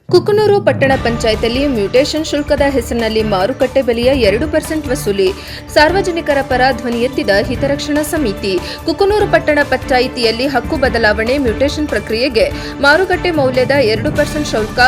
ಕುಕನೂರು ಪಟ್ಟಣ ಪಂಚಾಯತಿಯಲ್ಲಿ ಮ್ಯೂಟೇಷನ್ ಶುಲ್ಕದ ಹೆಸರಿನಲ್ಲಿ ಮಾರುಕಟ್ಟೆ ಬೆಲೆಯ 2% ವಸೂಲಿ. ಸಾರ್ವಜನಿಕರ ಪರ ಧ್ವನಿ ಎತ್ತಿದ ಹಿತರಕ್ಷಣಾ ಸಮಿತಿ. ಕುಕನೂರು ಪಟ್ಟಣ ಪಂಚಾಯಿತಿಯಲ್ಲಿ ಹಕ್ಕು ಬದಲಾವಣೆ ಮ್ಯೂಟೇಷನ್ ಪ್ರಕ್ರಿಯೆಗೆ ಮಾರುಕಟ್ಟೆ ಮೌಲ್ಯದ 2% ಶುಲ್ಕ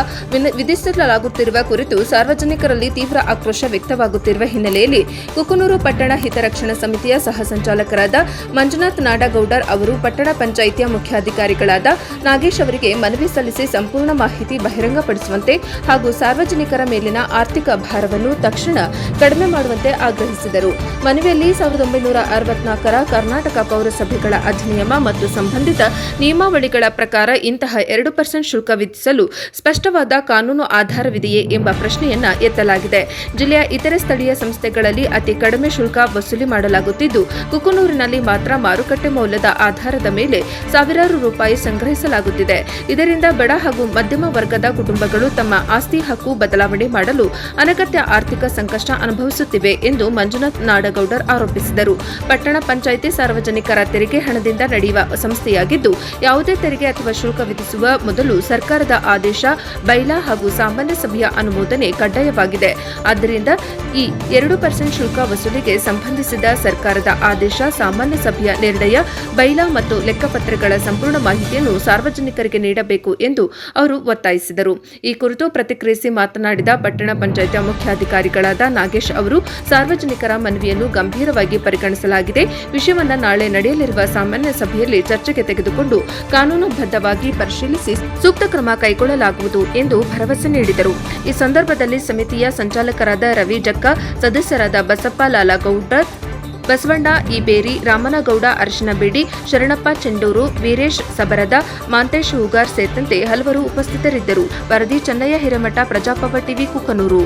ವಿಧಿಸಲಾಗುತ್ತಿರುವ ಕುರಿತು ಸಾರ್ವಜನಿಕರಲ್ಲಿ ತೀವ್ರ ಆಕ್ರೋಶ ವ್ಯಕ್ತವಾಗುತ್ತಿರುವ ಹಿನ್ನೆಲೆಯಲ್ಲಿ ಕುಕನೂರು ಪಟ್ಟಣ ಹಿತರಕ್ಷಣಾ ಸಮಿತಿಯ ಸಹ ಸಂಚಾಲಕರಾದ ಮಂಜುನಾಥ್ ನಾಡಗೌಡರ್ ಅವರು ಪಟ್ಟಣ ಪಂಚಾಯಿತಿಯ ಮುಖ್ಯಾಧಿಕಾರಿಗಳಾದ ನಾಗೇಶ್ ಅವರಿಗೆ ಮನವಿ ಸಲ್ಲಿಸಿ ಸಂಪೂರ್ಣ ಮಾಹಿತಿ ಬಹಿರಂಗಪಡಿಸುವಂತೆ ಹಾಗೂ ಸಾರ್ವಜನಿಕರ ಮೇಲಿನ ಆರ್ಥಿಕ ಭಾರವನ್ನು ತಕ್ಷಣ ಕಡಿಮೆ ಮಾಡುವಂತೆ ಆಗ್ರಹಿಸಿದರು. ಮನವಿಯಲ್ಲಿ 1964ರ ಕರ್ನಾಟಕ ಪೌರಸಭೆಗಳ ಅಧಿನಿಯಮ ಮತ್ತು ಸಂಬಂಧಿತ ನಿಯಮಾವಳಿಗಳ ಪ್ರಕಾರ ಇಂತಹ 2% ಶುಲ್ಕ ವಿಧಿಸಲು ಸ್ಪಷ್ಟವಾದ ಕಾನೂನು ಆಧಾರವಿದೆಯೇ ಎಂಬ ಪ್ರಶ್ನೆಯನ್ನ ಎತ್ತಲಾಗಿದೆ. ಜಿಲ್ಲೆಯ ಇತರೆ ಸ್ಥಳೀಯ ಸಂಸ್ಥೆಗಳಲ್ಲಿ ಅತಿ ಕಡಿಮೆ ಶುಲ್ಕ ವಸೂಲಿ ಮಾಡಲಾಗುತ್ತಿದ್ದು, ಕುಕನೂರಿನಲ್ಲಿ ಮಾತ್ರ ಮಾರುಕಟ್ಟೆ ಮೌಲ್ಯದ ಆಧಾರದ ಮೇಲೆ ಸಾವಿರಾರು ರೂಪಾಯಿ ಸಂಗ್ರಹಿಸಲಾಗುತ್ತಿದೆ. ಇದರಿಂದ ಬಡ ಹಾಗೂ ಮಧ್ಯಮ ವರ್ಗದ ಕುಟುಂಬಗಳು ತಮ್ಮ ಆಸ್ತಿ ಹಕ್ಕು ಬದಲಾವಣೆ ಮಾಡಲು ಅನಗತ್ಯ ಆರ್ಥಿಕ ಸಂಕಷ್ಟ ಅನುಭವಿಸುತ್ತಿವೆ ಎಂದು ಮಂಜುನಾಥ್ ನಾಡಗೌಡರ್ ಆರೋಪಿಸಿದರು. ಪಟ್ಟಣ ಪಂಚಾಯಿತಿ ಸಾರ್ವಜನಿಕರ ತೆರಿಗೆ ಹಣದಿಂದ ನಡೆಯುವ ಸಂಸ್ಥೆಯಾಗಿದ್ದು, ಯಾವುದೇ ತೆರಿಗೆ ಅಥವಾ ಶುಲ್ಕ ವಿಧಿಸುವ ಮೊದಲು ಸರ್ಕಾರದ ಆದೇಶ, ಬೈಲಾ ಹಾಗೂ ಸಾಮಾನ್ಯ ಸಭೆಯ ಅನುಮೋದನೆ ಕಡ್ಡಾಯವಾಗಿದೆ. ಆದ್ದರಿಂದ ಈ 2% ಶುಲ್ಕ ವಸೂಲಿಗೆ ಸಂಬಂಧಿಸಿದ ಸರ್ಕಾರದ ಆದೇಶ, ಸಾಮಾನ್ಯ ಸಭೆಯ ನಿರ್ಣಯ, ಬೈಲಾ ಮತ್ತು ಲೆಕ್ಕಪತ್ರಗಳ ಸಂಪೂರ್ಣ ಮಾಹಿತಿಯನ್ನು ಸಾರ್ವಜನಿಕರಿಗೆ ನೀಡಬೇಕು ಎಂದು ಅವರು ಒತ್ತಾಯಿಸಿದರು. ಈ ಕುರಿತು ಪ್ರತಿಕ್ರಿಯಿಸಿ ಮಾತನಾಡಿದ ಪಟ್ಟಣ ಪಂಚಾಯಿತಿಯ ಮುಖ್ಯಾಧಿಕಾರಿಗಳಾದ ನಾಗೇಶ್ ಅವರು, ಸಾರ್ವಜನಿಕರ ಮನವಿಯನ್ನು ಗಂಭೀರವಾಗಿ ಪರಿಗಣಿಸಲಾಗಿದೆ. ವಿಷಯವನ್ನು ನಾಳೆ ನಡೆಯಲಿರುವ ಸಾಮಾನ್ಯ ಸಭೆಯಲ್ಲಿ ಚರ್ಚೆಗೆ ತೆಗೆದುಕೊಂಡು ಕಾನೂನುಬದ್ಧವಾಗಿ ಪರಿಶೀಲಿಸಿ ಸೂಕ್ತ ಕ್ರಮ ಕೈಗೊಳ್ಳಲಾಗುವುದು ಎಂದು ಭರವಸೆ ನೀಡಿದರು. ಈ ಸಂದರ್ಭದಲ್ಲಿ ಸಮಿತಿಯ ಸಂಚಾಲಕರಾದ ರವಿ ಜಕ್ಕ, ಸದಸ್ಯರಾದ ಬಸಪ್ಪ ಲಾಲಗೌಡರ್, ಬಸವಣ್ಣ ಇಬೇರಿ, ರಾಮನಗೌಡ ಅರಶಿನಬೇಡಿ, ಶರಣಪ್ಪ ಚೆಂಡೂರು, ವೀರೇಶ್ ಸಬರದ, ಮಾಂತೇಶ್ ಹೂಗಾರ್ ಸೇರಿದಂತೆ ಹಲವರು ಉಪಸ್ಥಿತರಿದ್ದರು. ವರದಿ ಚೆನ್ನಯ್ಯ ಹಿರೇಮಠ, ಪ್ರಜಾಪವ ಟಿವಿ, ಕುಕನೂರು.